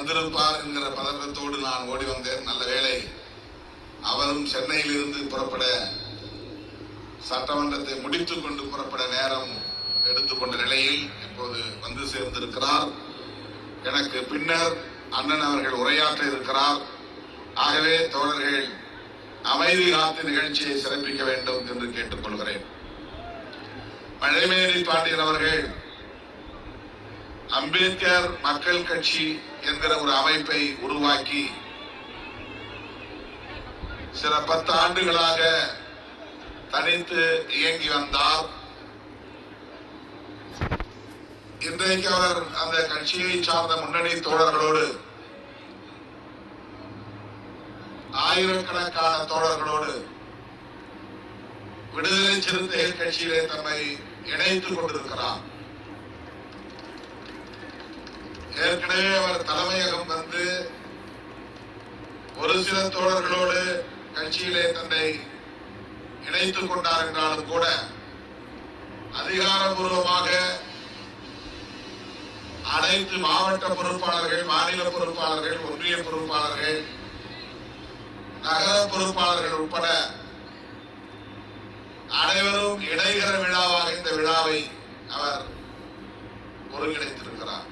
வந்திருப்பார் என்கிற பதற்றத்தோடு நான் ஓடி வந்தேன். நல்ல வேளை அவரும் சென்னையில் இருந்து புறப்பட, சட்டமன்றத்தை முடித்துக் கொண்டு புறப்பட நேரம் எடுத்துக்கொண்ட நிலையில் இப்போது வந்து சேர்ந்திருக்கிறார். எனக்கு பின்னர் அண்ணன் அவர்கள் உரையாற்ற இருக்கிறார். ஆகவே தோழர்கள் அமைதி காத்து நிகழ்ச்சியை சிறப்பிக்க வேண்டும் என்று கேட்டுக்கொள்கிறேன். மழைமேரி பாண்டியன் அவர்கள் அம்பேத்கர் மக்கள் கட்சி என்கிற ஒரு அமைப்பை உருவாக்கி சில 10 ஆண்டுகளாக தனித்து இயங்கி வந்தார். இன்றைக்கு அவர் அந்த கட்சியை சார்ந்த முன்னணி தோழர்களோடு, ஆயிரக்கணக்கான தோழர்களோடு விடுதலை சிறுத்தைகள் கட்சியிலே தம்மை இணைத்துக் கொண்டிருக்கிறார். ஏற்கனவே அவர் தலைமையகம் வந்து ஒரு சில தோழர்களோடு கட்சியிலே தன்னை இணைத்துக் கொண்டார் என்றாலும் கூட அதிகாரபூர்வமாக அனைத்து மாவட்ட பொறுப்பாளர்கள், மாநில பொறுப்பாளர்கள், ஒன்றிய பொறுப்பாளர்கள், நகர பொறுப்பாளர்கள் உட்பட அனைவரும் இடைகிற விழாவாக இந்த விழாவை அவர் ஒருங்கிணைத்திருக்கிறார்.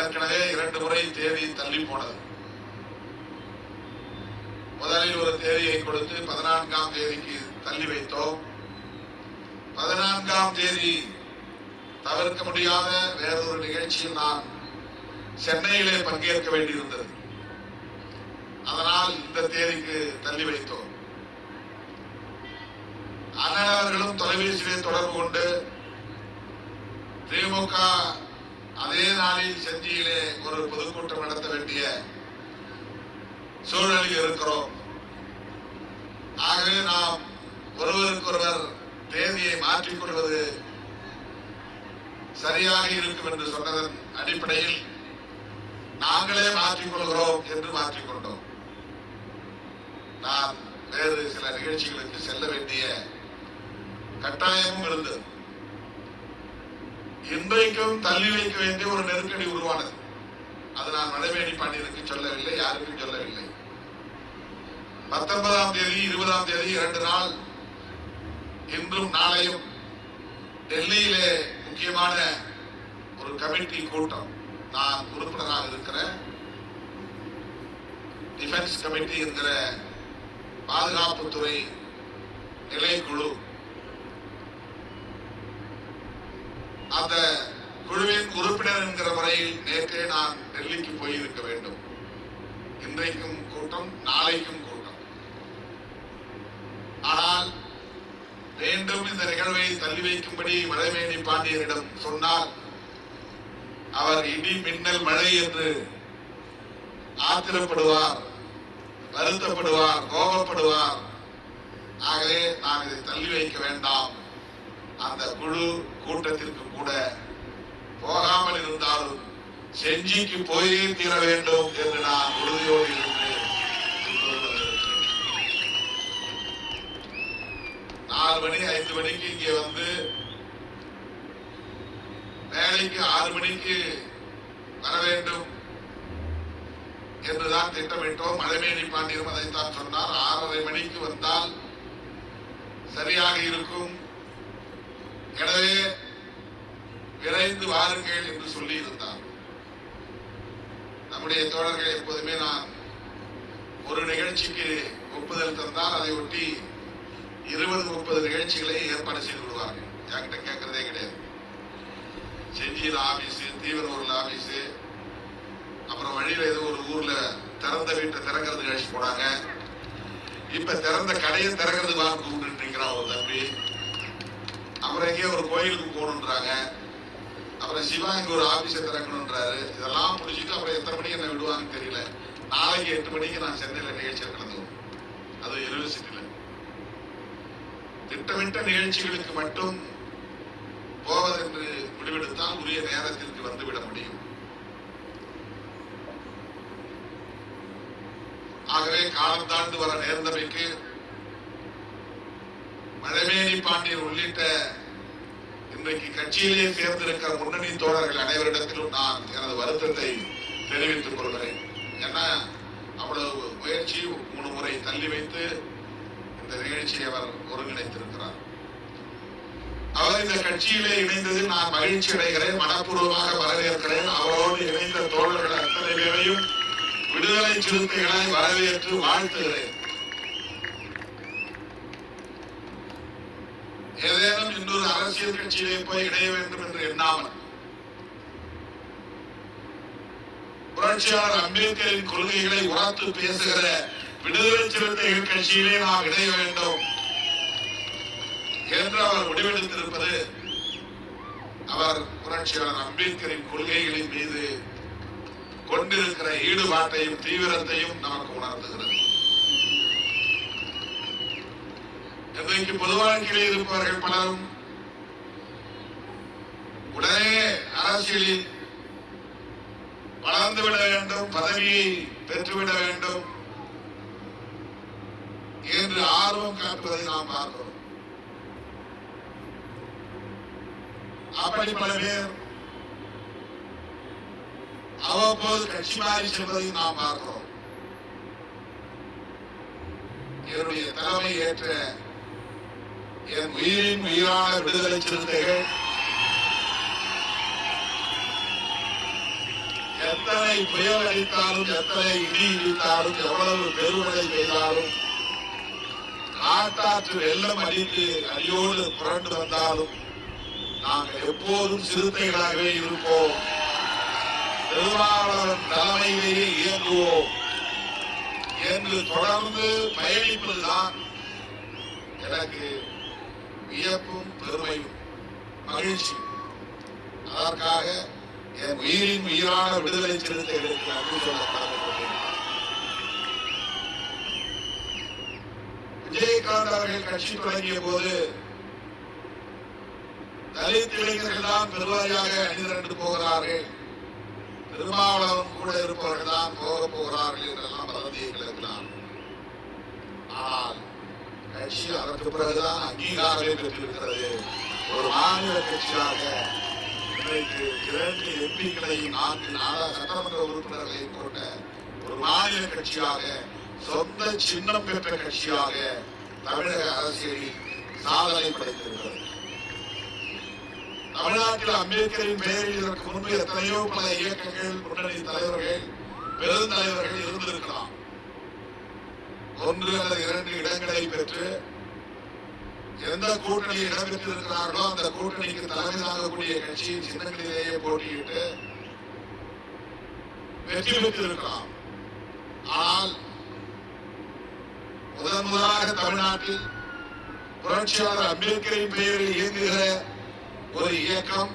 ஏற்கனவே 2 முறை தேதி தள்ளி போனது. முதலில் ஒரு தேதியை கொடுத்து 14ஆம் தேதிக்கு தள்ளி வைத்தோம். 14ஆம் தேதி தவிர்க்க முடியாத வேறொரு நிகழ்ச்சியில் நான் சென்னையிலே பங்கேற்க வேண்டியிருந்தது. அதனால் இந்த தேதிக்கு தள்ளி வைத்தோம். அண்ணன் அவர்களும் தொலைபேசியிலே தொடர்பு கொண்டு திமுக அதே நாளில் செஞ்சியிலே ஒரு பொதுக்கூட்டம் நடத்த வேண்டிய சூழலில் இருக்கிறோம். ஆகவே நாம் ஒருவருக்கொருவர் தேதியை மாற்றிக் கொள்வது சரியாக இருக்கும் என்று சொன்னதன் அடிப்படையில் நாங்களே மாற்றிக் கொள்கிறோம் என்று மாற்றிக்கொண்டோம். நான் வேறு சில நிகழ்ச்சிகளுக்கு செல்ல வேண்டிய கட்டாயமும் இருந்தது. இன்றைக்கும் தள்ளி வைக்க வேண்டிய ஒரு நெருக்கடி உருவானது. அது நான் மழைமேனி பாண்டியனுக்கு சொல்லவில்லை, யாருக்கும் சொல்லவில்லை. 19ஆம் தேதி 20ஆம் தேதி 2 நாள், இன்றும் நாளையும் டெல்லியிலே முக்கியமான ஒரு கமிட்டி கூட்டம், நான் உறுப்பினராக இருக்கிற டிஃபென்ஸ் கமிட்டி என்கிற பாதுகாப்புத்துறை நிலைக்குழு, அந்த குழுவின் உறுப்பினர் என்கிற முறையில் நேற்றே நான் டெல்லிக்கு போயிருக்க வேண்டும். இன்றைக்கும் கூட்டம், நாளைக்கும் கூட்டம். ஆனால் மீண்டும் இந்த நிகழ்வை தள்ளி வைக்கும்படி மழைமேனி பாண்டியனிடம் சொன்னால் அவர் இடி மின்னல் மழை என்று ஆத்திரப்படுவார், வருத்தப்படுவார், கோபப்படுவார். ஆகவே நான் இதை தள்ளி வைக்க வேண்டாம், அந்த குழு கூட்டத்திற்கு கூட போகாமல் இருந்தாலும் செஞ்சிக்கு போயே தீர வேண்டும் என்று நான் உறுதியோடு இருந்து 4 மணி 5 மணிக்கு இங்கே வந்து வேலைக்கு 6 மணிக்கு வர வேண்டும் என்றுதான் திட்டமிட்டோம். மழைமேனி பாண்டியனும் அதைத்தான் சொன்னார். 6:30 மணிக்கு வந்தால் சரியாக இருக்கும், எனவே விரைந்து வாருங்கள் என்று சொல்லி இருந்தார். நம்முடைய தோழர்கள் எப்போதுமே நான் ஒரு நிகழ்ச்சிக்கு ஒப்புதல் தந்தால் அதை ஒட்டி 20-30 நிகழ்ச்சிகளை ஏற்பாடு செய்து விடுவார்கள். என்கிட்ட கேட்கறதே கிடையாது. செஞ்சியில் ஆபீஸ், தீவிரூர்ல ஆபீஸ், அப்புறம் வழியில ஏதோ ஒரு ஊர்ல திறந்த வீட்டை திறக்கிறது நிகழ்ச்சி போனாங்க. இப்ப திறந்த கடையை திறக்கிறது வாங்க கூப்பிட்டுருக்கிறான் ஒரு தம்பி. அப்புறம் எங்கேயோ ஒரு கோயிலுக்கு போகணுன்றாங்க. அப்புறம் சிவா இங்க ஒரு ஆபீஸை திறக்கணுன்றாரு. இதெல்லாம் முடிச்சுட்டு அப்புறம் எத்தனை மணிக்கு என்ன விடுவாங்கன்னு தெரியல. நாளைக்கு 8 மணிக்கு நான் சென்னையில நிகழ்ச்சியில் கலந்துவோம். அது யூனிவர்சிட்டியில திட்டமிட்ட நிகழ்ச்சிகளுக்கு மட்டும் போவதென்று முடிவெடுத்தால் உரிய நேரத்திற்கு வந்துவிட முடியும். ஆகவே காலம் தாண்டு வர நேர்ந்தமைக்கு மழைமேனி பாண்டியன் உள்ளிட்ட இன்றைக்கு கட்சியிலே சேர்ந்திருக்கிற முன்னணி தோழர்கள் அனைவரிடத்திலும் நான் எனது வருத்தத்தை தெரிவித்துக் கொள்கிறேன். ஏன்னா அவ்வளவு முயற்சி 3 முறை தள்ளி வைத்து இந்த நிகழ்ச்சியை அவர் ஒருங்கிணைத்திருக்கிறார். அவர் இந்த கட்சியிலே இணைந்ததில் நான் மகிழ்ச்சி அடைகிறேன், மனப்பூர்வமாக வரவேற்கிறேன். அவரோடு இணைந்த தோழர்கள் அத்தனை பேரையும் விடுதலை சிறுத்தைகளை வரவேற்று வாழ்த்துகிறேன். ஏதேனும் இன்னொரு அரசியல் கட்சியிலே போய் இணைய வேண்டும் என்று எண்ணாமல் புரட்சியாளர் அம்பேத்கரின் கொள்கைகளை உரத்து பேசுகிற விடுதலை சிறுத்தைகள் கட்சியிலே நாம் இணைய வேண்டும் என்று அவர் முடிவெடுத்திருப்பது அவர் புரட்சியாளர் அம்பேத்கரின் கொள்கைகளின் மீது கொண்டிருக்கிற ஈடுபாட்டையும் தீவிரத்தையும் நமக்கு உணர்த்துகிறது. இன்றைக்கு பொது வாழ்க்கையில் இருப்பவர்கள் பலரும் உடனே அரசியலில் வளர்ந்துவிட வேண்டும், பதவியை பெற்றுவிட வேண்டும் என்று ஆர்வம் காட்டுவதை நாம் பார்க்கிறோம். அப்படி பல பேர் அவ்வப்போது கட்சி மாறி செல்வதை நாம் பார்க்கிறோம். என்னுடைய தலைமை ஏற்ற என் உயிரின் உயிரான விடுதலை சிறுத்தைகள் எத்தனை புயல் அடித்தாலும், எத்தனை இடி இடித்தாலும், எவ்வளவு பெருமழை பெய்தாலும், காட்டாற்று வெள்ளம் அடித்து அடியோடு புரண்டு வந்தாலும் நாங்கள் எப்போதும் சிறுத்தைகளாகவே இருப்போம். திருமாவளவன் தலைமையிலேயே இயங்குவோம் என்று தொடர்ந்து பயணிப்பதுதான் எனக்கு வியப்பும் பெருமையும் மகிழ்ச்சி. அதற்காக என் உயிரின் உயிரான விடுதலை சிறுத்தைகளுக்கு நன்றி சொல்ல கடமைப்பட்டேன். விஜயகாந்த் அவர்கள் கட்சி தொடங்கிய போது தலித் இளைஞர்கள் தான் பெருவாரியாக அணிதிரண்டு போகிறார்கள், திருமாவளவன் கூட இருப்பவர்கள் தான் போக போகிறார்கள் என்றெல்லாம் வதந்தியை கிளப்பினார். ஆனால் கட்சி அதற்கு பிறகுதான் அங்கீகாரமே பெற்றிருக்கிறது. ஒரு மாநில கட்சியாக இன்றைக்கு 2 எம்பிக்களையும் 4 சட்டமன்ற உறுப்பினர்களையும் கொண்ட ஒரு மாநில கட்சியாக, சொந்த சின்னம் பெற்ற கட்சியாக தமிழக அரசியலில் சாதனை படைத்திருக்கிறது. தமிழ்நாட்டில் அம்பேத்கரின் பெயரில் இதற்கு முன்பு எத்தனையோ பல இயக்கங்கள், முன்னணி தலைவர்கள், பெருந்தலைவர்கள் இருந்திருக்கலாம். 1 அல்லது 2 இடங்களை பெற்று எந்த கூட்டணியில் இடம்பெற்றிருக்கிறார்களோ அந்த கூட்டணிக்கு தலைமை தாங்கக்கூடிய கட்சியின் சின்னங்களிலேயே போட்டியிட்டு வெற்றி பெற்றிருக்கலாம். ஆனால் முதலாக தமிழ்நாட்டில் புரட்சியாளர் அம்பேத்கரின் பெயரில் இயங்குகிற ஒரு இயக்கம்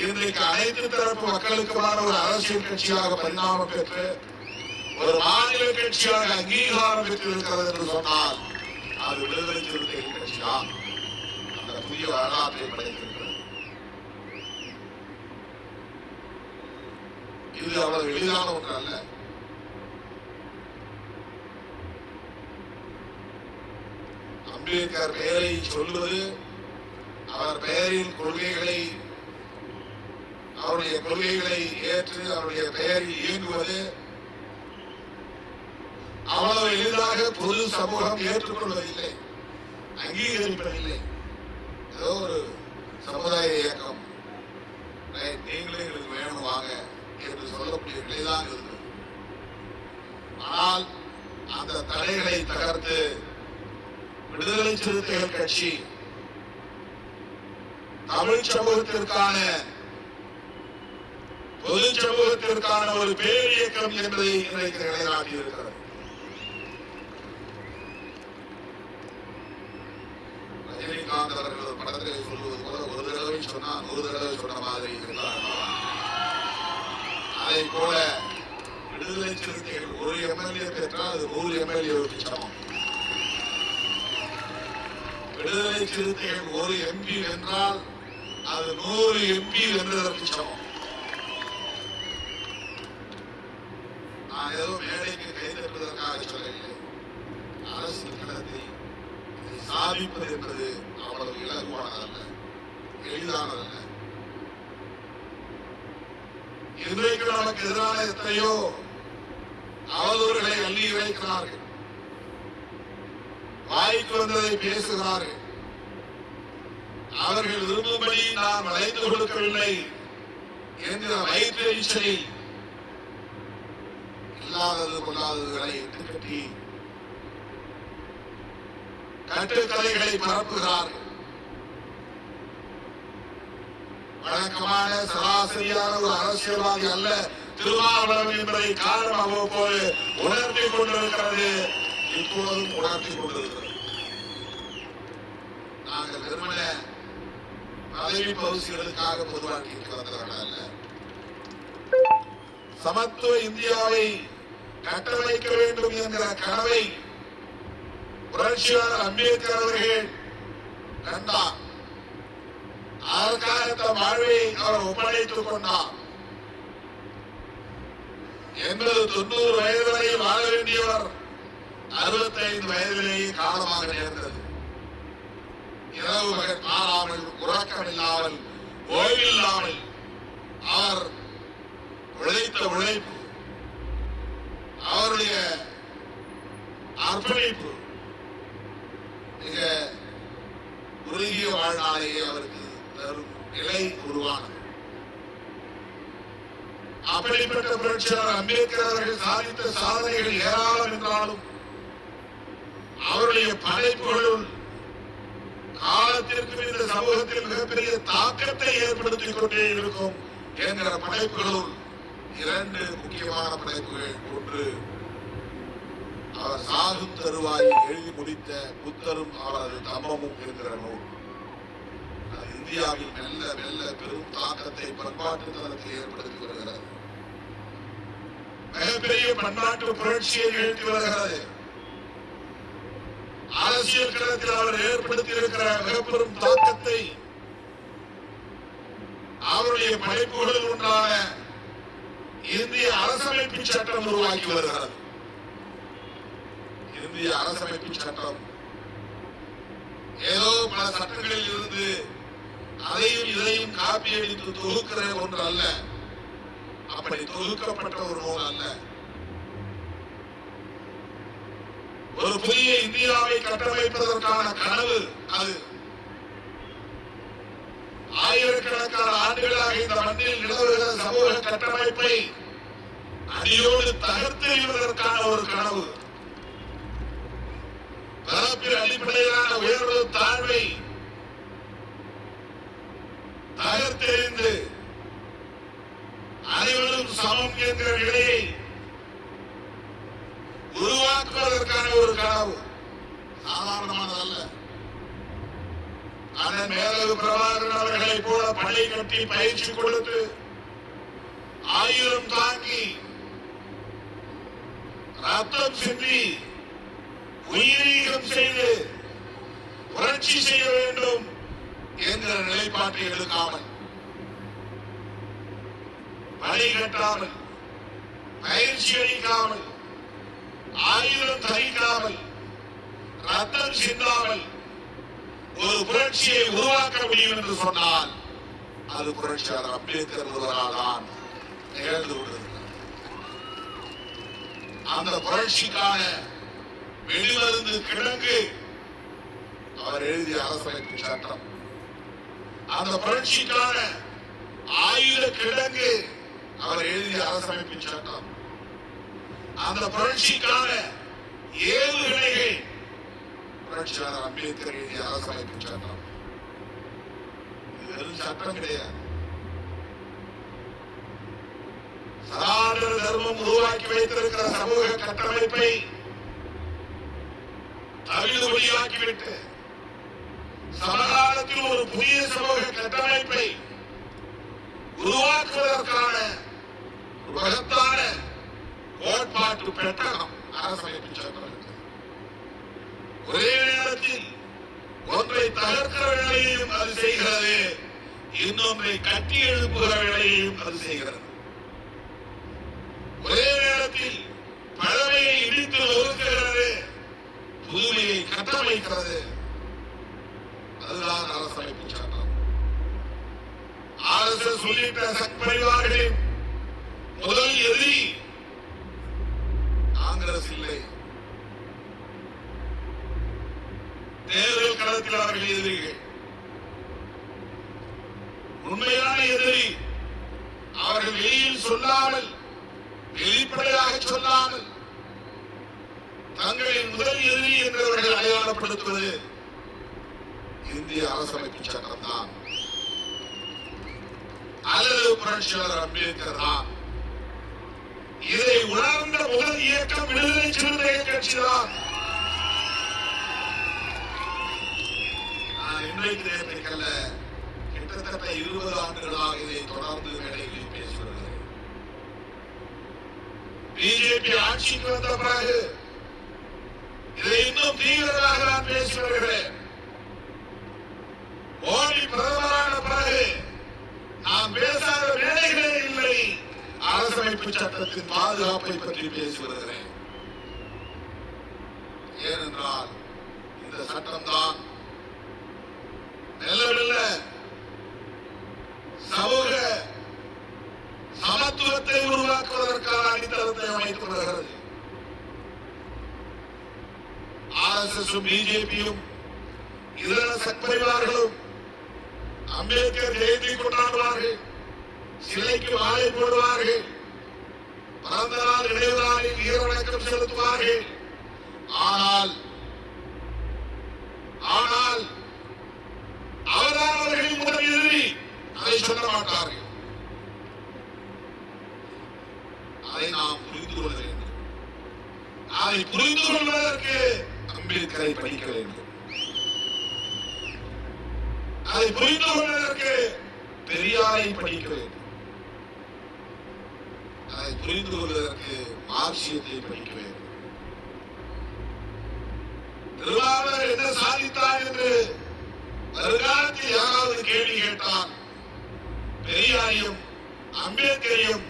இன்றைக்கு அனைத்து தரப்பு மக்களுக்குமான ஒரு அரசியல் கட்சியாக பரிணாமம் பெற்று ஒரு மாநில கட்சியாக அங்கீகாரம் பெற்றிருக்கிறது என்று சொன்னால் அது விடுதலை சிறுத்தைகள் கட்சி தான். அந்த புதிய வரலாற்றை படைத்திருக்கிறது. இது அவ்வளவு எளிதான ஒன்று அல்ல. அம்பேத்கர் பெயரை சொல்வது, அவர் பெயரின் கொள்கைகளை, அவருடைய கொள்கைகளை ஏற்று அவருடைய பெயரில் இயங்குவது அவ்வளவு எளிதாக பொது சமூகம் ஏற்றுக்கொள்வதில்லை, அங்கீகரிப்பதில்லை. ஏதோ ஒரு சமுதாய இயக்கம் நீங்களே எங்களுக்கு வேணும் வாங்க என்று சொல்லக்கூடிய நிலைதான் இருந்தது. ஆனால் அந்த தடைகளை தகர்த்து விடுதலை சிறுத்தைகள் கட்சி தமிழ் சமூகத்திற்கான, பொது சமூகத்திற்கான ஒரு பேர் இயக்கம் என்பதை இன்றைக்கு நிலைநாட்டியிருக்கிறது. ரஜினிகாந்த் அவர்கள் ஒரு படத்தில் சொல்வது போல ஒரு தடவை சொன்னா 100 தடவை சொன்ன மாதிரி இருந்தார். அதை போல விடுதலை சிறுத்தைகள் ஒரு எம்எல்ஏ பெற்றால் அது 100 எம்எல்ஏவுக்கு சமம். விடுதலை சிறுத்தைகள் ஒரு எம்பி வென்றால் அது 100 எம்பி வென்றதற்கு சமம். நான் ஏதோ மேடைக்கு கைதட்டுவதற்காக சொல்லவில்லை. அரசு களத்தை சாதிப்பது என்பது அவ்வளவு இலகுவானதல்ல. எளிதானதல்ல. இன்றைக்கு நமக்கு எதிரான எத்தனையோ அவதூறுகளை அள்ளி வைக்கிறார்கள், வாய்க்கு வந்ததை பேசுகிறார்கள். அவர்கள் விரும்பும்படி நான் வளைந்து கொடுக்கவில்லை என்கிற வயிற்றெரிச்சலில் இல்லாதது கொள்ளாததுகளை இட்டுக்கட்டி கட்டுக்கதைகளை பரப்புகிறார்கள். வழக்கமான சராசரியான ஒரு அரசியல்வாதி அல்ல திருமாவளவன் என்பதை காலம் அவ்வப்போது உணர்த்திக் கொண்டிருக்கிறது, இப்போதும் உணர்த்திக் கொண்டிருக்கிறது. நாங்கள் வெறுமன பதவி பரிசுகளுக்காக பொது வாழ்க்கைக்கு வந்தவர்கள் அல்ல. சமத்துவ இந்தியாவை கட்டமைக்க வேண்டும் என்கிற கனவை புரட்சியாளர் அம்பேத்கர் அவர்கள் கண்டார். அதற்காக தம் வாழ்வை அவர் ஒப்படைத்துக் கொண்டார். 80-90 வயது வரை வாழ வேண்டியவர் 65 வயதிலேயே காலமாக நேர்ந்தது. இரவு பகல் மாறாமல், உறக்கமில்லாமல், ஓய்வில்லாமல் அவர் உழைத்த உழைப்பு, அவருடைய அர்ப்பணிப்பு மிக குறுகிய வாழ்நாளையே அவருக்கு தரும் நிலை உருவானது. அப்படிப்பட்ட புரட்சியாளர் அம்பேத்கர் அவர்கள் சாதித்த சாதனைகள் ஏராளம் என்றாலும் அவருடைய படைப்புகளுள் காலத்திற்கு இந்த சமூகத்தில் மிகப்பெரிய தாக்கத்தை ஏற்படுத்திக் கொண்டே இருக்கும் என்கிற படைப்புகளுள் 2 முக்கியமான படைப்புகள். ஒன்று, அவர் சாகும் தருவாயில் எழுதி முடித்த புத்தரும் அவரது தம்மமும் என்கிற நூல். அது இந்தியாவில் மெல்ல மெல்ல பெரும் தாக்கத்தை பண்பாட்டு தளத்தில் ஏற்படுத்தி வருகிறது. மிகப்பெரிய பண்பாட்டு புரட்சியை நிகழ்த்தி வருகிறது. அரசியல் களத்தில் அவர் ஏற்படுத்தி இருக்கிற மிகப்பெரும் தாக்கத்தை அவருடைய படைப்புகளில் ஒன்றான இந்திய அரசமைப்பு சட்டம் உருவாக்கி வருகிறது. இந்திய அரசமைப்பு சட்டம் ஏதோ பல சட்டங்களில் இருந்து அதையும் இதையும் காப்பி அடித்து தொகுக்கிற ஒன்று அல்ல, அப்படி தொகுக்கப்பட்ட ஒரு நூல் அல்ல. ஒரு புதிய இந்தியாவை கட்டமைப்பதற்கான கனவு அது. ஆயிரக்கணக்கான ஆண்டுகளாக இந்த மண்ணில் நிலவுகிற சமூக கட்டமைப்பை அடியோடு தகர்த்தெறிவதற்கான ஒரு கனவு. பரப்பில் அடிப்படையிலான உயர்வு தாழ்வை தகர்த்தெறிந்து அனைவரும் சமம் என்கிற நிலையை உருவாக்குவதற்கான ஒரு கனவு. சாதாரணமானதல்ல. அண்ணன் மேலகு பிரபாகரன் அவர்களை போல படை கட்டி பயிற்சி கொடுத்து ஆயுதம் தாங்கி ரத்தம் சிந்தி உயிரீகம் செய்து புரட்சி செய்ய வேண்டும் என்கிற நிலைப்பாட்டை எடுக்காமல், படை கட்டாமல், பயிற்சி அளிக்காமல், ஆயுதம் தரிக்காமல், ரத்தம் சிந்தாமல் ஒரு புரட்சியை உருவாக்க முடியும் என்று சொன்னால் அது புரட்சியாளர் அம்பேத்கர் ஒருவரால் தான் நிகழ்ந்து கொண்டிருக்கிறது. அந்த புரட்சிக்கான வெளிமருந்து கிழங்கு அவர் எழுதிய அரசமைப்பு சட்டம். அந்த புரட்சிக்கான ஆயுத கிழங்கு அவர் எழுதிய அரசமைப்பு சட்டம். அந்த புரட்சிக்கான ஏவுகணைகள் புரட்சியாளர் அம்பேத்கர் எழுதிய அரசமைப்பு சட்டம். இது வெறும் சட்டம் கிடையாது. சனாதன தர்மம் உருவாக்கி வைத்திருக்கிற சமூக கட்டமைப்பை தவிடுபடியாக்கிவிட்டு சமகாலத்தில் ஒரு புதிய சமூக கட்டமைப்பை உருவாக்குவதற்கான மகத்தான கோட்பாட்டு பெட்டகம் அரசமைப்பு சட்டம். ஒரே நேரத்தில் ஒன்றை தகர்க்கிற வேலையையும் அது செய்கிறது, இன்னொன்றை கட்டி எழுப்புகிற வேலையையும் அது செய்கிறது. ஒரே நேரத்தில் பழமையை இடித்து ஒதுக்குகிறது, புதுமையை கட்டமைக்கிறது. அதுதான் அரசமைப்பு சட்டம். சொல்லிட்ட சக்பரிவார்களின் முதல் எதிரி காங்கிரஸ் இல்லை. தேர்தல் களத்தில் அவர்கள் எதிரிகள். உண்மையான எதிரி அவர்கள் வெளியில் சொல்லாமல், வெளிப்படையாக சொல்லாமல் தங்களின் முதல் எதிரி என்றவர்கள் அடையாளப்படுத்துவது இந்திய அரசமைப்பு சட்டம் தான், அல்லது புரட்சியாளர் அம்பேத்கர் தான். இதை உணர்ந்த முதல் இயக்கம் விடுதலை சிறுத்தைகள் கட்சிதான். நான் இன்றைக்கு நேரத்திற்கல்ல, கிட்டத்தட்ட 20 ஆண்டுகளாக இதை தொடர்ந்து மேடைகளில் பேசி வருகிறேன். பிஜேபி ஆட்சிக்கு வந்த பிறகு இதை இன்னும் தீவிரமாக நான் பேசி வருகிறேன். மோடி பிரதமரான பிறகு நாம் பேசாத வேலைகளே இல்லை. அரசமைப்பு சட்டத்தின் பாதுகாப்பை பற்றி பேசி வருகிறேன். ஏனென்றால் இந்த சட்டம் தான் மெல்ல மெல்ல சமூக சமத்துவத்தை உருவாக்குவதற்கான அடித்தளத்தை அமைத்து வருகிறது. RSS பிஜேபியும் இதர சக்பரிவார்களும் அம்பேத்கர் ஜெயந்தி கொண்டாடுவார்கள், சிலைக்கு மாலை போடுவார்கள், பிறந்த நாள் நினைவு நாளில் வீர வணக்கம் செலுத்துவார்கள். ஆனால் அவர்தான் அவர்களின் முதல் எதிரி. அதை சொல்ல மாட்டார்கள். அதை நாம் புரிந்து கொள்ள வேண்டும். அதை புரிந்து கொள்வதற்கு அம்பேத்கரை படிக்க வேண்டும். அதை புரிந்து கொள்வதற்கு பெரியாரை படிக்க வேண்டும். அதை புரிந்து கொள்வதற்கு மார்க்சியத்தை படிக்க வேண்டும். திருவாளர் என்ன சாதித்தார் என்று வருகாலத்தில் யாராவது கேள்வி கேட்டால் பெரியாரையும் அம்பேத்கரையும்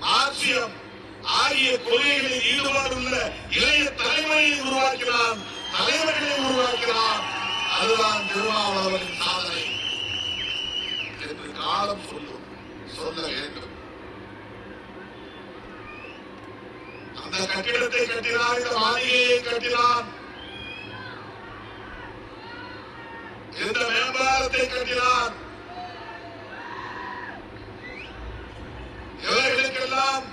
மார்க்சியம் ஆகிய கொள்கைகளில் ஈடுபாடுள்ள இளைய தலைமையை உருவாக்கினான், தலைவர்களை உருவாக்கினான். அதுதான் திருமாவளவனின் சாதனை என்று காலம் சொல்ல வேண்டும். அந்த கட்டிடத்தை கட்டினான், இந்த மாளிகையை கட்டினான், இந்த மேம்பாலத்தை கட்டினான். இவர்களுக்கெல்லாம்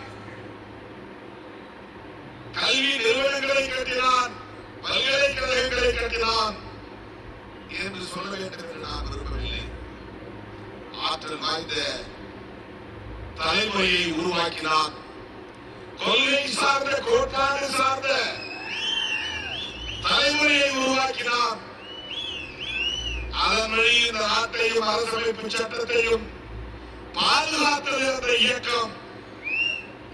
கல்வி நிறுவனங்களை கட்டினான், பல்கலைக்கழகங்களை கட்டினான் என்று சொல்ல வேண்டும் என்று நான் விரும்பவில்லை. ஆற்றல் வாய்ந்த தலைமுறையை உருவாக்கினான். கொள்கை சார்ந்த, கோட்பாடு சார்ந்த தலைமுறையை உருவாக்கினான். அதன் வழி இந்த நாட்டையும் அரசமைப்பு சட்டத்தையும் பாதுகாத்தது என்ற இயக்கம்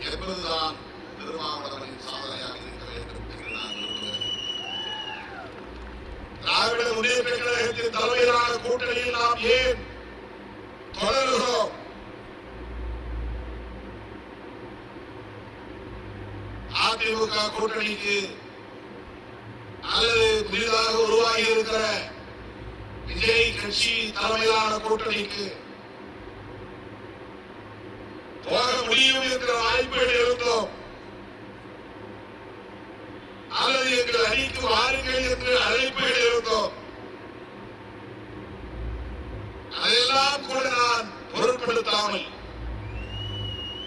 என்பதுதான் திருமாவளவனின் சாதனையாக இருக்க வேண்டும் என்று நான் விரும்புகிறேன். திராவிட முன்னேற்ற கழகத்தின் தலைமையிலான கூட்டணியில் நாம் ஏன் தொடர்கிறோம்? அதிமுக கூட்டணிக்கு அல்லது புதிதாக உருவாகி இருக்கிற விஜய் கட்சி தலைமையிலான கூட்டணிக்கு போக முடியும் என்கிற வாய்ப்புகள் இருந்தோம், அல்லது எங்கள் அணிக்கு வாருங்கள் என்று அழைப்புகள் இருந்தோம். அதையெல்லாம் கூட நான் பொருட்படுத்தாமல்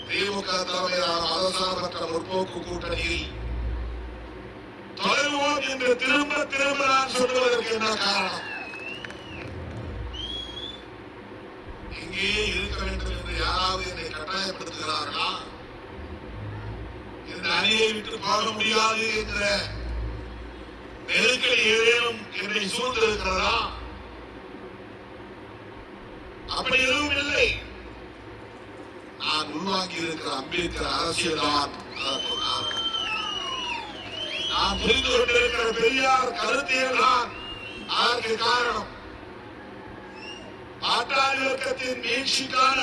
திமுக தலைமையிலான மதசார்பற்ற முற்போக்கு கூட்டணியில் தொடருவோம் என்று திரும்ப திரும்ப நான் சொல்வதற்கு என்ன காரணம்? இங்கேயே இருக்க வேண்டும் என்று யாராவது என்னை கட்டாயப்படுத்துகிறார்களா? இந்த அணியை விட்டு போக முடியாது என்ற நெருக்கடி ஏதேனும் என்னை சூழ்ந்திருக்கிறதா? அப்படி எதுவும் இல்லை. நான் உள்வாங்கி இருக்கிற அம்பேத்கர் அரசியல் தான் அதற்கு காரணம். நான் புரிந்து கொண்டிருக்கிற பெரியார் கருத்தியல் தான் அதற்கு காரணம். பாட்டாளி வர்க்கத்தின் வீழ்ச்சிக்கான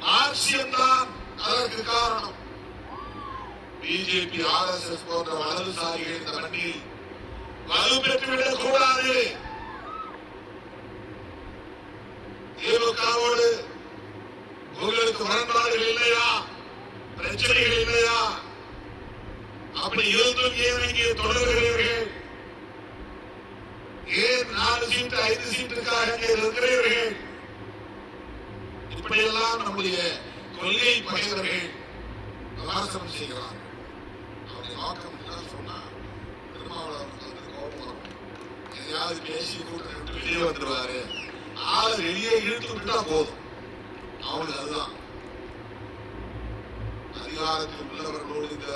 மார்க்சியம் தான் அதற்கு காரணம். பிஜேபி, RSS போன்ற வலதுசாரிகள் இந்த மண்ணில் வலுப்பெற்றுவிடக் கூடாது. திமுகவோடு உங்களுக்கு முரண்பாடுகள் இல்லையா? பிரச்சனைகள் இல்லையா? அப்படி இருந்தும் ஏன் இங்கே தொடர்கிறீர்கள்? ஏன் 4 சீட்டு 5 சீட்டுக்காக இங்கே இருக்கிறீர்கள்? இப்படியெல்லாம் நம்முடைய கொள்கை பகைவர்கள் விமர்சனம் செய்கிறார்கள். அவருடைய நோக்கம் என்ன சொன்னா, திருமாவளவனுக்கு வந்து கோபம் வரும், எதையாவது பேசி கூட்டத்தை விட்டு வெளியே வந்துடுவாரு, ஆளை வெளியே இழுத்து விட்டா போதும். அவனுக்கு அதுதான். அதிகாரத்தில் உள்ளவர்களோடு இந்த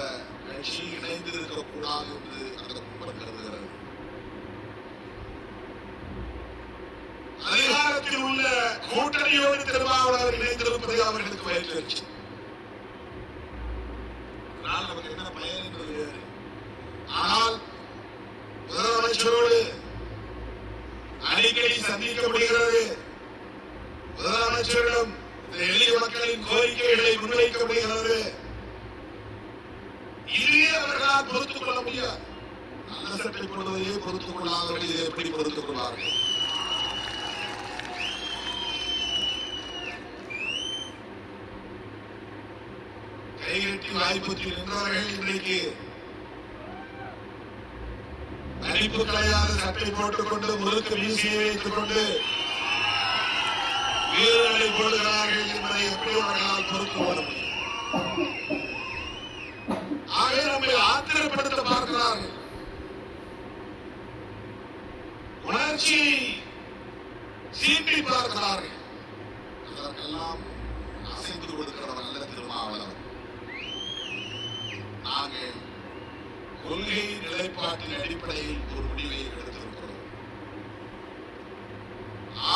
கட்சி இணைந்து இருக்கக்கூடாது என்று அந்த கும்பல் கருதுகிறது. அதிகாரத்தில் உள்ள கூட்டணியோடு திருமாவளவர் இணைந்திருப்பதை அவர்களுக்கு வயிற்றுச்சு. அதனால் நமக்கு என்ன பயன் என்பது வேறு. ஆனால் முதலமைச்சரோடு அடிக்கடி சந்திக்க முடிகிறது. முதலமைச்சரிடம் இந்த எளிய மக்களின் கோரிக்கைகளை முன்வைக்க முடிகிறது. இதுவே அவர்களால் பொறுத்துக் கொள்ள முடியாது. நல்ல சட்டை போடுவதையே பொறுத்துக் கொள்ளாதவர்கள் இதை எப்படி பொறுத்துக் கொள்வார்கள்? கைகட்டி வாய்ப்புற்றி நின்றவர்கள் இன்றைக்கு நடிப்பு கலையாத சட்டை போட்டுக் கொண்டு முழுக்க வீசியை வைத்துக் கொண்டு வீரர்களை போடுகிறார்கள் என்பதை எப்படி அவர்களால் பொறுத்துக் கொள்ள முடியும்? ஆகவே நம்மை ஆத்திரப்படுத்த பார்க்கிறார்கள். உணர்ச்சியை சீண்டி பார்க்கிறார்கள். அதற்கெல்லாம் அசைந்து கொடுக்கிறவர் அல்ல திருமாவளவன். நாங்கள் கொள்கை நிலைப்பாட்டின் அடிப்படையில் ஒரு முடிவை எடுத்திருக்கிறோம்.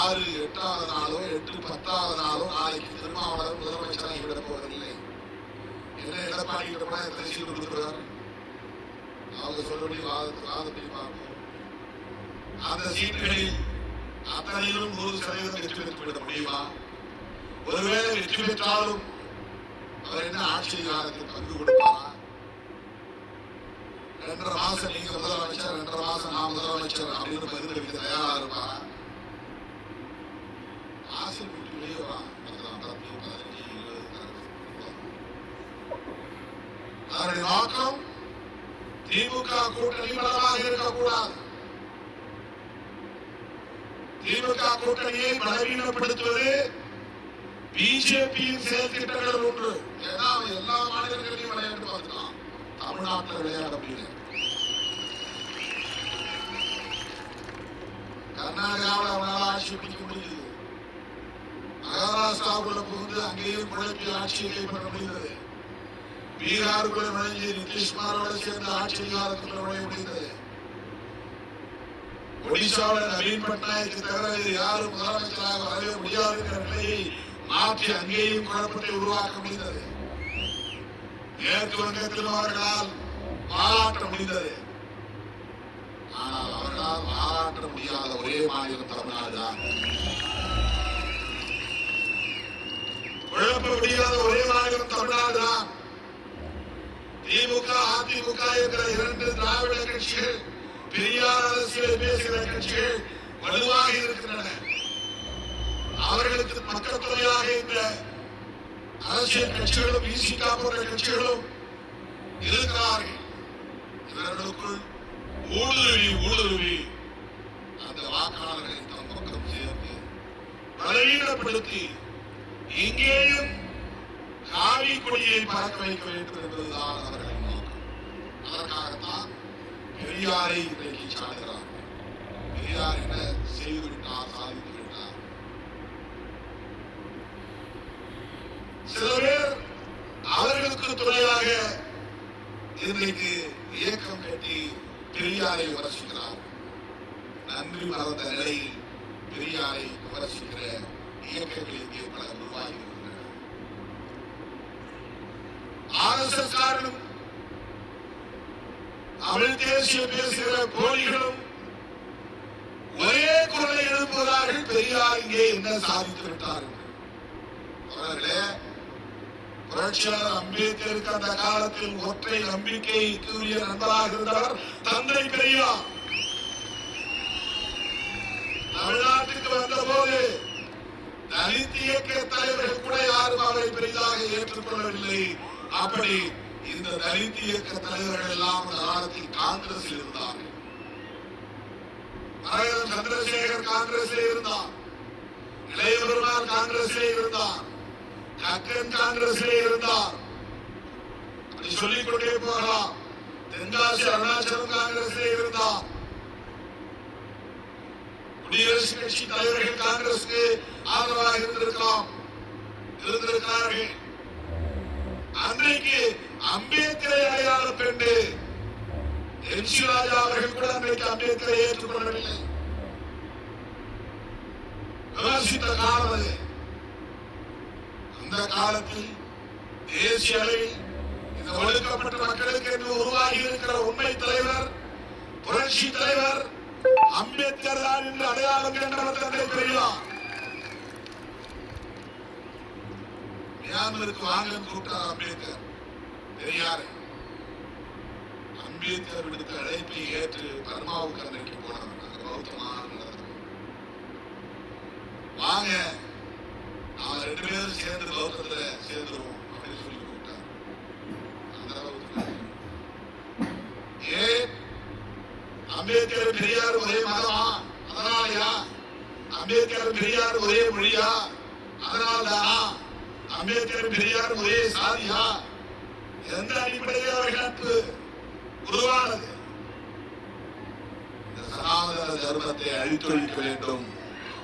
6 8வது நாளோ 8 10வது நாளோ நாளைக்கு திருமாவளவன் முதலமைச்சராக விடப் போவதில்லை. என்ன எடப்பாடி எத்தனை சீட்டு கொடுக்கிறார்? அவங்க சொல்லபடி வாதப்படி பார்ப்போம். அந்த சீட்டுகளில் அத்தனையிலும் 100% வெற்றி பெற்று விட முடியுமா? ஒருவேளை வெற்றி பெற்றாலும் அவர் என்ன ஆட்சி அதிகாரத்தில் பங்கு கொடுப்பாரா? 2.5 மாசம் நீங்க முதலமைச்சர், 2.5 மாசம் நான் முதலமைச்சர் அப்படின்னு பதிலளிக்க தயாரா இருப்பாரா? ஆசை கூட்டி வெளியே வா, 10, 15, 20 அதனுடைய நோக்கம் திமுக கூட்டணி பலமாக இருக்கக்கூடாது. திமுக கூட்டணியை பலவீனப்படுத்துவது பிஜேபியின் செயல் திட்டங்கள் ஒன்று. ஏன்னா எல்லா மாநிலங்களையும் விளையாட்டு பார்த்துக்கலாம், தமிழ்நாட்டில் விளையாட முடியல. கர்நாடகாவில் அவனால் ஆட்சி பிடிக்க முடியுது. மகாராஷ்டிராவுக்குள்ள புகுந்து அங்கேயும் குழப்பி ஆட்சியை கைப்பற்ற முடிந்தது. பீகாருக்குள்ள நுழைஞ்சு நிதிஷ்குமாரோடு சேர்ந்து ஆட்சி அதிகாரத்தில் நுழைய முடிந்தது. ஒடிசாவில் நவீன் பட்நாயக்கு தவிர யாரும் முதலமைச்சராக வரவே முடியாது என்ற நிலையை மாற்றி அங்கேயும் குழப்பத்தை உருவாக்க முடிந்தது. மேற்கு வங்கத்திலும் அவர்களால் பாராட்ட முடிந்தது. ஆனால் அவர்களால் பாராட்ட முடியாத ஒரே மாநிலம் தமிழ்நாடு தான். குழப்ப முடியாத ஒரே மாநிலம் தமிழ்நாடு தான். திமுக அதிமுக என்ற 2 திராவிட கட்சிகள், பெரியார் அரசியல் பேசுகிற கட்சிகள் வலுவாக இருக்கின்றன. அவர்களுக்கு பக்கத்துறையாக இந்த அரசியல் கட்சிகளும் விசிகா போன்ற கட்சிகளும் இருக்கிறார்கள். இவர்களுக்குள் ஊடுருவி அந்த வாக்காளர்களை தம் பக்கம் சேர்ந்து பலவீனப்படுத்தி இங்கேயும் காவி கொடியை பறக்க வைக்க வேண்டும் என்பதுதான் அவர்களின் நோக்கம். அதற்காகத்தான் பெரியாரை இன்றைக்கு சாடுகிறார். பெரியார் என்ன செய்துவிட்டார், சாதித்து விட்டார். சில பேர் அவர்களுக்கு துணையாக இன்றைக்கு இயக்கம் கட்டி பெரியாரை விமர்சிக்கிறார். நன்றி மறந்த நிலையில் பெரியாரை விமர்சிக்கிற இயக்கங்கள் இங்கே பல உருவாகி இருக்கின்றன. RSS காரனும் தமிழ் தேசிய பேசுகிற போலிகளும் ஒரே குரலை எழுப்புகிறார்கள். பெரியார் இங்கே என்ன சாதித்து விட்டார்? அவர்களே, புரட்சியாளர் அம்பேத்கருக்கு அந்த காலத்தில் ஒற்றை நம்பிக்கைக்கு உரிய நண்பராக இருந்தவர் தந்தை பெரியார். தமிழ்நாட்டுக்கு வந்த போது தலித் இயக்க தலைவர்கள் கூட யாரும் அவரை பெரிதாக ஏற்றுக்கொள்ளவில்லை. அப்படி இந்த தலித் இயக்க தலைவர்கள் எல்லாம் அந்த காலத்தில் காங்கிரஸில் இருந்தார்கள். மரகதம் சந்திரசேகர் காங்கிரஸில் இருந்தார், இளைய பெருமாள் காங்கிரஸிலே இருந்தார், கக்கன் காங்கிரஸிலே இருந்தார். அப்படி சொல்லிக் கொண்டே போகலாம். தென்காசி அருணாச்சலம் காங்கிரஸிலே இருந்தார். குடியரசுக் கட்சி தலைவர்கள் காங்கிரசுக்கு ஆதரவாக இருந்திருக்கிறார்கள். அன்றைக்கு அம்பேத்கரை அடையாளம் கண்டு எம்.சி. ராஜா அவர்கள் கூட அன்றைக்கு அம்பேத்கரை ஏற்றுக்கொள்ளவில்லை. விமர்சித்த காலம் அது. அந்த காலத்தில் தேசிய அளவில் இந்த ஒடுக்கப்பட்ட மக்களுக்கு என்று உருவாகி இருக்கிற உண்மை தலைவர், புரட்சி தலைவர் அம்பேத்கர் தான் என்று அடையாளம் கண்டவர் தந்தை பெரியார். மியான்மருக்கு வாங்கன்னு கூப்பிட்டார் அம்பேத்கர். பெரியார் அம்பேத்கர் விடுத்த அழைப்பை ஏற்று பர்மாவுக்கு அன்றைக்கு போனார். வாங்க நாம 2 பேரும் சேர்ந்து பௌத்தத்துல சேர்ந்துருவோம் அப்படின்னு சொல்லி கூப்பிட்டார். அந்த அளவுக்கு ஏன் அம்பேத்கர் பெரியார் ஒரே மதமா? அதனாலயா? அம்பேத்கர் பெரியார் ஒரே மொழியா? அதனால்தானா? அம்பேத்கர் பெரியார் ஒரே சாதியா? எந்த அடிப்படையில் அவர்களுக்கு உருவானது? இந்த சனாதன தர்மத்தை அழித்தொழிக்க வேண்டும்.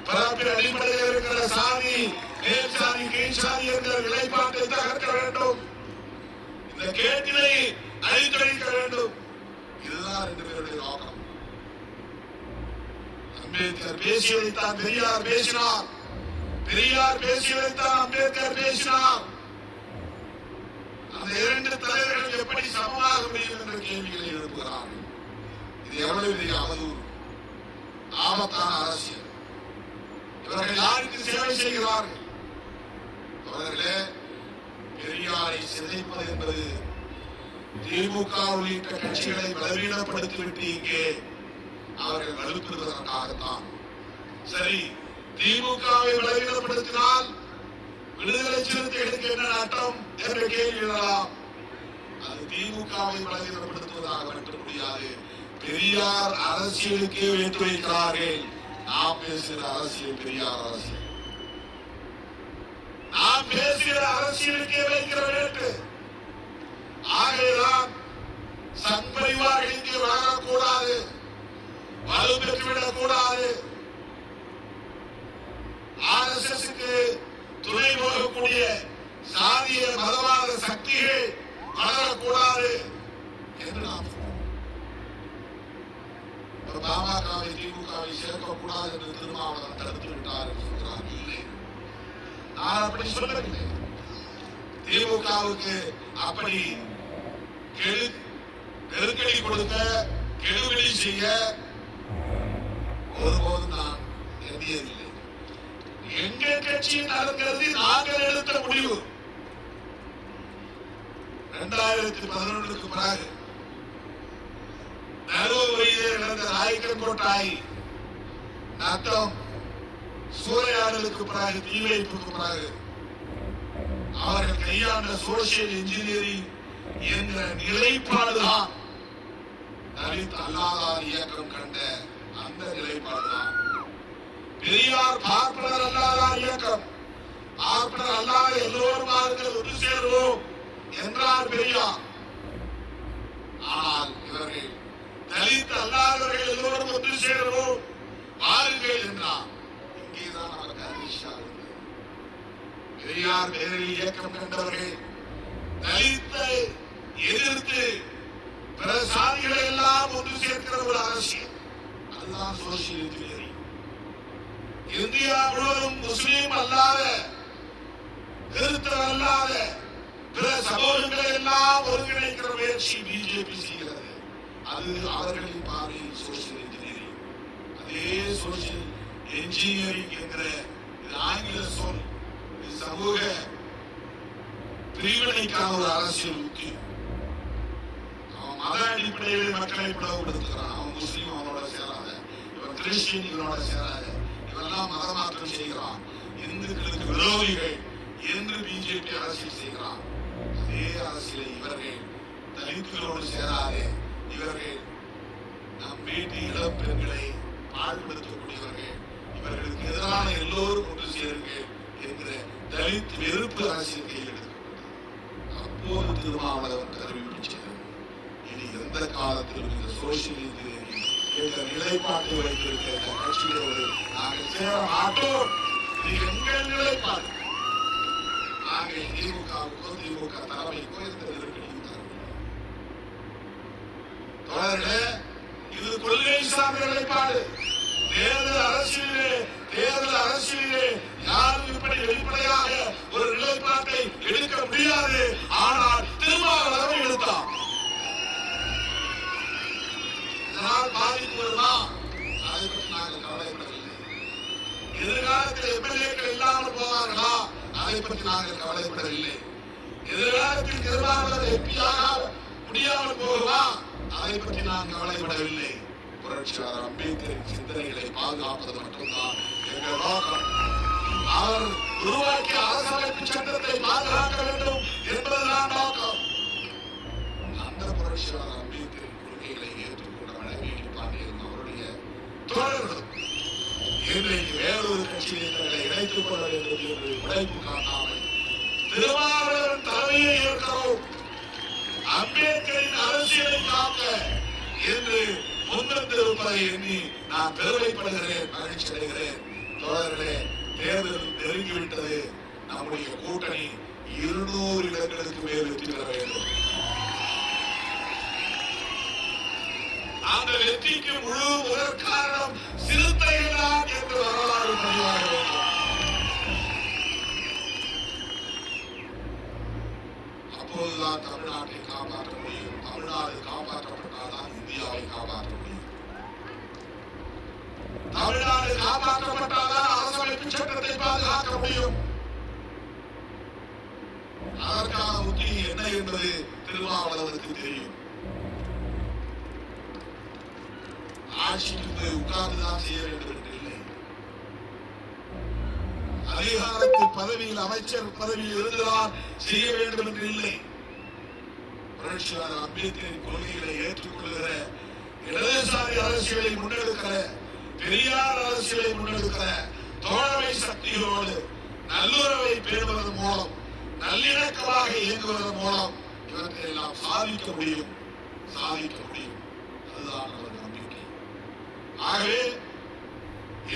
பரப்பின் அடிப்படையில் இருக்கிற சாதி, மேல் சாதி, கீழ் சாதி என்ற நிலைப்பாட்டை தகர்க்க வேண்டும். இந்த கேட்டினை அழித்தொழிக்க வேண்டும். இதுதான் 2 பேருடைய நோக்கம். அம்பேத்கர் பேசியதைத்தான் பெரியார் பேசினார், பெரியார் பேசியதைத்தான் அம்பேத்கர் பேசினார். அந்த 2 தலைவர்கள் எப்படி சமமாக முடியும் என்ற கேள்விகளை எழுப்புகிறார்கள். இது எவ்வளவு பெரிய அவதூறு, ஆபத்தான அரசியல். இவர்கள் யாருக்கு சேவை செய்கிறார்கள்? அவர்களே, பெரியாரை சிதைப்பது என்பது திமுக உள்ளிட்ட கட்சிகளை பலவீனப்படுத்திவிட்டு இங்கே அவர்கள் வலுப்பெறுவதற்காகத்தான். சரி, திமுகவை பலவீனப்படுத்தினால் விடுதலை சிறுத்தைகளுக்கு என்ன நட்டம் என்ற கேள்வி எழலாம். அது திமுகவை பலவீனப்படுத்துவதாக மட்டும் முடியாது. பெரியார் அரசியலுக்கே வைத்து வைக்கிறார்கள். நாம் பேசுகிற அரசியல் பெரியார் அரசியல், நாம் பேசுகிற அரசியலுக்கே வைக்கிற வேண்டு. ஆகையால் சங்பரிவார்கள் இங்கே வளரக்கூடாது, வலு பெற்றுவிடக் கூடாது. RSS-க்கு துணை போகக்கூடிய சாதிய மதவாத சக்திகள் வளரக்கூடாது என்று நாம் பாமகவை திமுகவை சேர்க்கக்கூடாது என்று திருமாவளவன் தடுத்து விட்டார் என்று சொல்கிறார். இல்லை, நான் அப்படி சொல்லவில்லை. திமுகவுக்கு அப்படி நெருக்கடி கொடுக்க, கெடுபிடி செய்ய ஒருபோதும் நான் எண்ணியதில்லை. எங்கள் கட்சியின் நலன்கிறது நாங்கள் எடுத்த முடிவு. 2011க்கு பிறகு நடுவரையிலே நடந்த நாயக்கன் கோட்டாய் நத்தம் சூறையாடலுக்கு பிறகு, தீ வைப்புக்கு பிறகு அவர்கள் கையாண்ட சோசியல் இன்ஜினியரிங் என்ற நிலைப்பாடுதான் தலித் அல்லாதார் இயக்கம் கண்ட அந்த நிலைப்பாடுதான். பெரியார் பார்ப்பனர் அல்லாதார் இயக்கம், பார்ப்பனர் அல்லாத எல்லோரும் ஒன்று சேருவோம் என்றார் பெரியார். ஆனால் இவர்கள் தலித் அல்லாதவர்கள் எல்லோரும் ஒன்று சேருவோம் வாருங்கள் என்றார். இங்கேதான் அவருக்கு அதிர்ஷ்டம் இருந்தது. பெரியார் பேரில் இயக்கம் கண்டவர்கள் தலித்தை எதிர்த்து பிற சாதிகளை எல்லாம் ஒன்று சேர்க்கிற ஒரு அரசியல், அதுதான் சோசியல் இன்ஜினியரிங். இந்தியா முழுவதும் முஸ்லீம் அல்லாத, கிறிஸ்தவ அல்லாத பிற சமூகங்களை எல்லாம் ஒருங்கிணைக்கிற முயற்சி பிஜேபி செய்கிறது. அது அவர்களின் பார்வையில் சோசியல் இன்ஜினியரிங். அதே சோசியல் இன்ஜினியரிங் என்கிற ஆங்கில சொல் சமூக பிரிவினைக்கான ஒரு அரசியல் உத்தி. அவன் மத அடிப்படையில் மக்களை பிளவுபடுத்துகிறான். அவன் முஸ்லீம் அவனோட சேராத, இவன் கிறிஸ்டின் இவனோட சேராத, இவெல்லாம் மதமாற்றம் செய்கிறான். இந்துக்களுக்கு விரோதிகள் என்று பிஜேபி அரசியல் செய்கிறார். அதே அரசியலை இவர்கள் தலித்துகளோடு சேராதே, இவர்கள் நம் வீட்டு இளம் பெண்களை பாழ்படுத்தக்கூடியவர்கள், இவர்களுக்கு எதிரான எல்லோரும் ஒன்று சேருங்கள் என்கிற தலித் வெறுப்பு அரசியல் கையில் எடுக்கப்பட்டது. அப்போது திருமாவளவன் அறிவிப்பிச்சது, இனி எந்த காலத்திலும் இந்த சோசியல் இன்ஜினியரிங் என்ற நிலைப்பாட்டை வைத்திருக்கிற இந்த கட்சிகளோடு நாங்கள் சேர மாட்டோம். இது எங்கள் நிலைப்பாடு. நாங்கள் திமுகவுக்கோ திமுக தலைமைக்கோ எந்த நெருக்கடியும் தரவில்லை. தொடர்களே, இது கொள்கை சார்ந்த நிலைப்பாடு. தேர்தல் அரசியலிலே யாரும் இப்படி வெளிப்படையாக ஒரு நிலைப்பாட்டை எடுக்க முடியாது. ஆனால் திருமாவளவன் எடுத்தார். இதனால் பாதிப்பு வருமா? அதை பற்றி நாங்கள் கவலைப்படவில்லை. எதிர்காலத்தில் எம்எல்ஏக்கள் இல்லாமல் போவார்களா? அதை பற்றி நாங்கள் கவலைப்படவில்லை. எதிர்காலத்தில் திருமாவளவன் எம்பியாக முடியாமல் போகுமா? அதை பற்றி நான் கவலைப்படவில்லை. புரட்சியாளர் அம்பேத்கரின் சிந்தனைகளை பாதுகாப்பது மட்டும்தான் எங்கள் நோக்கம். அவர் உருவாக்கிய அரசமைப்பு சட்டத்தை பாதுகாக்க வேண்டும் என்பதுதான் நோக்கம். அந்த புரட்சியாளர் அம்பேத்கரின் கொள்கைகளை ஏற்றுக்கொண்ட வடவேலி பாண்டியன் அவருடைய தோழர்களும் இன்றைக்கு வேறொரு கட்சியை தங்களை இணைத்துக் கொள்ள வேண்டும் என்று உழைப்பு காட்டாமல் திருமாவளவன் தலைமையை ஏற்கிறோம், அம்பேத்கரின் அரசியலை காக்க என்று முன்னிருப்பதை எண்ணி நான் பெருமைப்படுகிறேன், மகிழ்ச்சி அடைகிறேன். தோழர்களே, தேர்தல் நெருங்கிவிட்டது. நம்முடைய கூட்டணி 200 இடங்களுக்கு மேல் வெற்றி பெற வேண்டும். அந்த வெற்றிக்கு முழு முதற் காரணம் சிறுத்தைகள் தான் என்று வரலாறு பதிவாக வேண்டும். அப்போதுதான் தமிழ்நாட்டை காப்பாற்ற முடியும். தமிழ்நாடு காப்பாற்றப்பட்டால்தான் இந்தியாவை காப்பாற்ற முடியும். தமிழ்நாடு காப்பாற்றப்பட்டால்தான் அரசமைப்பு சட்டத்தை பாதுகாக்க முடியும். அதற்கான உத்தி என்ன என்பது திருமாவளவனுக்கு தெரியும். ஆட்சிக்கு உட்கார்ந்துதான் செய்ய வேண்டும் என்று இல்லை. அதிகாரத்தில் பதவியில் அமைச்சர் பதவியில் இருந்துதான் செய்ய வேண்டும் என்று இல்லை. புரட்சியாளர் அம்பேத்கரின் கொள்கைகளை ஏற்றுக்கொள்கிற, இடதுசாரி அரசியலை முன்னெடுக்கிற, பெரியார் அரசியலை முன்னெடுக்கிற தோழமை சக்திகளோடு நல்லுறவை பேணுவதன் மூலம், நல்லிணக்கமாக இயங்குவதன் மூலம் இவற்றை எல்லாம் சாதிக்க முடியும். அதுதான் நமது நம்பிக்கை. ஆகவே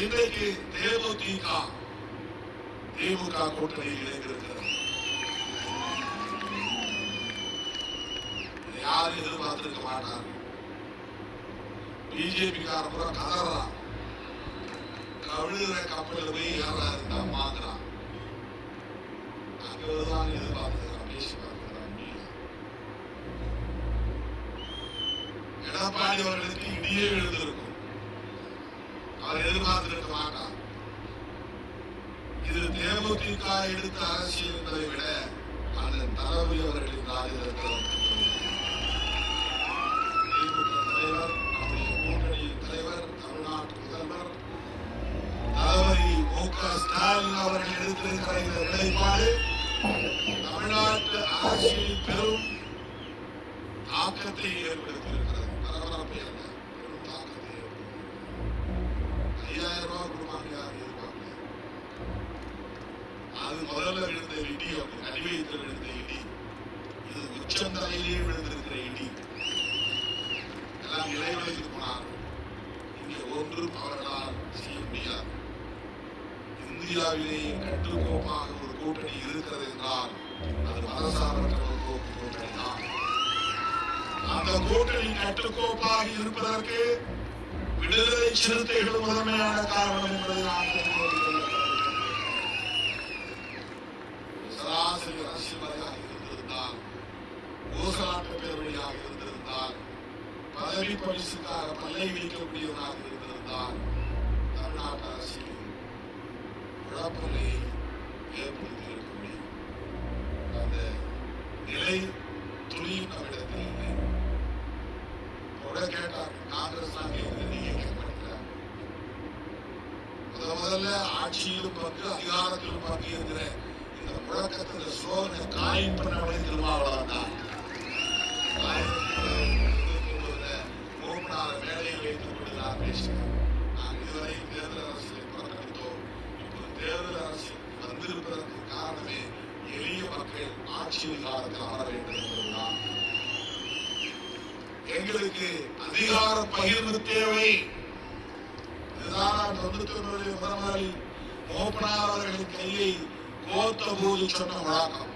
இன்றைக்கு திமுக கூட்டணியில் இணைந்திருக்கிறது. யாரும் எதிர்பார்த்திருக்க மாட்டார். பிஜேபி காரப்புறம் கதறான், கவிழுகிற கப்பலில் போய் ஏறாரு இந்த அம்மாங்கிறான். அங்கதான் எதிர்பார்த்துக்கிறான், பேசி பார்த்துக்கிறான். எடப்பாடி அவர்களுக்கு இடியே எழுந்திருக்கும், அவர் எதிர்பார்த்திருக்க மாட்டார். இது தேமுதிக எடுத்த அரசியல் என்பதை விட அந்த தளபதி அவர்களின் ராஜதந்திரம். திமுக தலைவர், நம்முடைய கூட்டணியின் தலைவர், தமிழ்நாட்டு முதல்வர் தளபதி மு.க. ஸ்டாலின் அவர்கள் எடுத்திருக்கிற இந்த நிலைப்பாடு தமிழ்நாட்டு அரசியலில் பெரும் தாக்கத்தை ஏற்படுத்தியிருக்கிறது. பரபரப்பை அல்ல, பெரும் தாக்கத்தை ஏற்படுத்தியிருக்கிறது. 5000 ரூபாய் கொடுப்பாங்க, யாரும் எதிர்பார்க்கல. அது முதல்ல விழுந்த இடி, அடிவயத்தில் விழுந்த இடி. இது உச்சந்தலையிலே விழுந்திருக்கிற இடி. எல்லாம் இளைவலுக்கு போனார். இங்கே ஒன்றும் அவர்களால் செய்ய முடியாது. இந்தியாவிலேயே கட்டுக்கோப்பாக ஒரு கூட்டணி இருக்கிறது என்றால் அது மதசார்பற்ற ஒரு கூட்டணி தான். அந்த கூட்டணி கட்டுக்கோப்பாக இருப்பதற்கு விடுதலை சிறுத்தைகள் முதன்மையான காரணம் என்பதை நான் சராசரி அரசியல்வாதியாக இருந்திருந்தால், ஊசலாட்ட பேரவையாக இருந்திருந்தால், பதவி பரிசுக்காக பல்லை விழிக்கக்கூடியவனாக இருந்திருந்தால் தமிழ்நாட்டு அரசியல் குழப்பநிலையை ஏற்படுத்தி இருக்க முடியும். அந்த நிலை துணியும் நம்மிடத்தில் இல்லை. கேட்டார், காங்கிரஸ் தான் கேட்கிறது, நீங்க கேட்க மாட்டீங்களா? முதல்ல ஆட்சியிலும் பங்கு அதிகாரத்திலும் பங்கு என்கிற இந்த முழக்கத்தில் ஸ்லோகனை காயின் பண்ணவனே திருமாவளவன் தான். மேடையில் வைத்துக் கொண்டு நான் பேசினேன். நான் இதுவரை தேர்தல் அரசியலை புறக்கணித்தோம். இப்போது தேர்தல் அரசியல் வந்திருப்பதற்கு காரணமே எளிய மக்கள் ஆட்சி அதிகாரத்தில் அமர வேண்டும் என்பதுதான். எங்களுக்கு அதிகார பகிர்வு தேவை. இதுதான் 99 பிரதமரில் மோப்பனார் அவர்களின் கையை கோத்த போது சொன்ன வழக்கம்.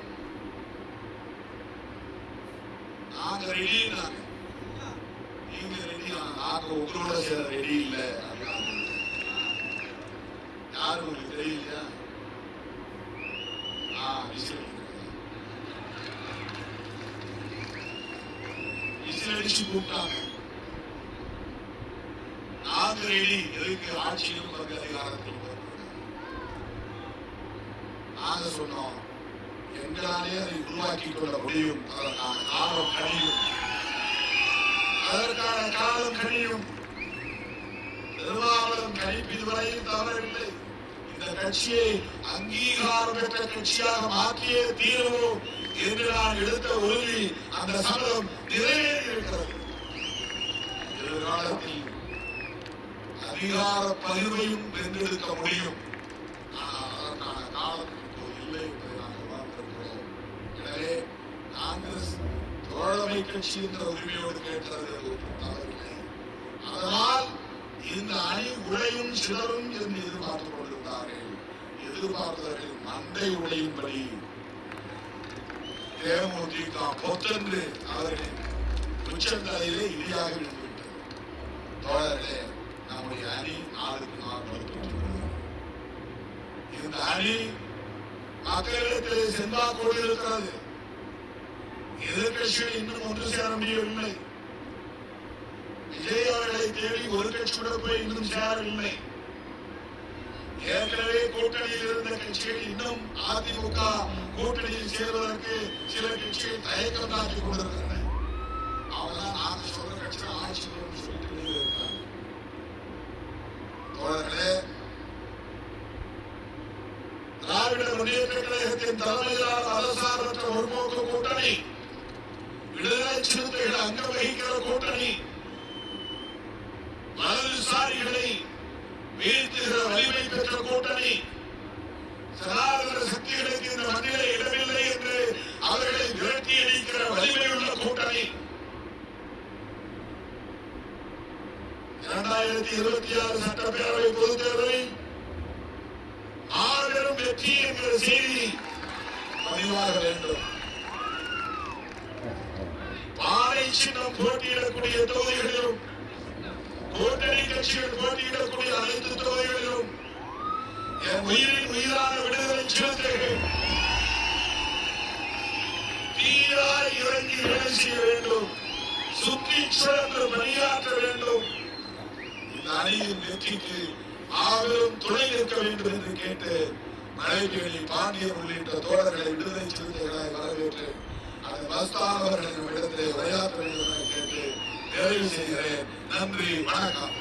நாங்க ரெடி, நீங்க ரெடி, நாங்க உங்களோட சேர ரெடி இல்ல. யாரு உங்களுக்கு தெரியலையா? விசிலடிச்சு கூப்பிட்டாங்க. நாங்க ரெடி. எதுக்கு? ஆட்சியிலும் பங்கு அதிகாரத்தில் நாங்க சொன்னோம், எங்களாலே அதை உருவாக்கிக் கொள்ள முடியும். அதற்கான காலம் கழியும். அதற்கான காலம் கழியும். திருமாவளவன் கணிப்பு இதுவரையும் தவறவில்லை. இந்த கட்சியை அங்கீகாரம் பெற்ற கட்சியாக மாற்றியே தீர்வோம் என்று நான் எடுத்த உறுதி, அந்த சபதம் நிறைவேறி இருக்கிறது. எதிர்காலத்தில் அதிகார பகிர்வையும் வென்றெடுக்க முடியும். ஆனால் அதற்கான காலம் இப்போது இல்லை என்பதை நாங்கள் உணர்ந்திருக்கிறோம். எனவே காங்கிரஸ் தோழமை கட்சி என்ற உரிமையோடு கேட்டது தவறில்லை. அதனால் இந்த அணி உடையும் சிலரும் என்று எதிர்பார்த்துக் கொண்டிருந்தார்கள். எதிர்பார்த்தவர்கள் மண்டை உடையும்படி தேமுதிக பொத்தென்று அவர்களின் உச்சந்தலையிலே இடியாக விழுந்துவிட்டது. தோழர்களே, நம்முடைய அணி 4க்கு 4 வலுப்பெற்றுள்ளது. இந்த அணி மக்களிடத்திலே செல்வாக்கோடு இருக்கிறது. எதிர்கட்சிகள் இன்னும் ஒன்று சேர முடியவில்லை. விஜய் அவர்களை தேடி ஒரு கட்சியோட போய் இன்னும் சேரவில்லை. ஏற்கனவே கூட்டணியில் இருந்த கட்சிகள் இன்னும் அதிமுக கூட்டணியில் சேர்வதற்கு சில கட்சிகள் தயக்கம் தாக்கிக் கொண்டிருக்கின்றன. அவங்கதான் நாங்க சொல்ற கட்சிகள் ஆட்சி சொல்லிட்டு இருக்காங்க. தோழர்களே, திராவிட முன்னேற்ற கழகத்தின் தலைமையிலான மதசார்பற்ற முற்போக்கு கூட்டணி, விடுதலை சிறுத்தைகள் அங்கம் வகிக்கிற கூட்டணி, வலதுசாரிகளை வீழ்த்துகிற வலிமை பெற்ற கூட்டணி, சனாதன சக்திகளுக்கு இந்த மண்ணிலே இடமில்லை என்று அவர்களை விரட்டி அடிக்கிற வலிமை உள்ள கூட்டணி. 2026 சட்டப்பேரவை பொதுத் தேர்தலில் மாபெரும் வெற்றி என்கிற செய்தி பதிவாக வேண்டும். பானை சின்னம் போட்டியிடக்கூடிய தொகுதிகளிலும், கூட்டணி கட்சிகள் போட்டியிடக்கூடிய அனைத்து தொகுதிகளிலும் என் உயிரின் உயிரான விடுதலை சிறுத்தைகள் தீயாய் இறங்கி வேலை செய்ய வேண்டும். சுற்றி சுழன்று பணியாற்ற வேண்டும். இந்த அணியின் வெற்றிக்கு ஆவலும் துணை நிற்க வேண்டும் என்று கேட்டு மலைவேலி பாண்டியன் உள்ளிட்ட தோழர்களை விடுதலை சிறுத்தைகளாய் வரவேற்று அந்த மஸ்தான் அவர்களின் இடத்திலே உரையாற்ற வேண்டும் என கேட்டு நிறைவு செய்கிறேன். நன்றி, வணக்கம்.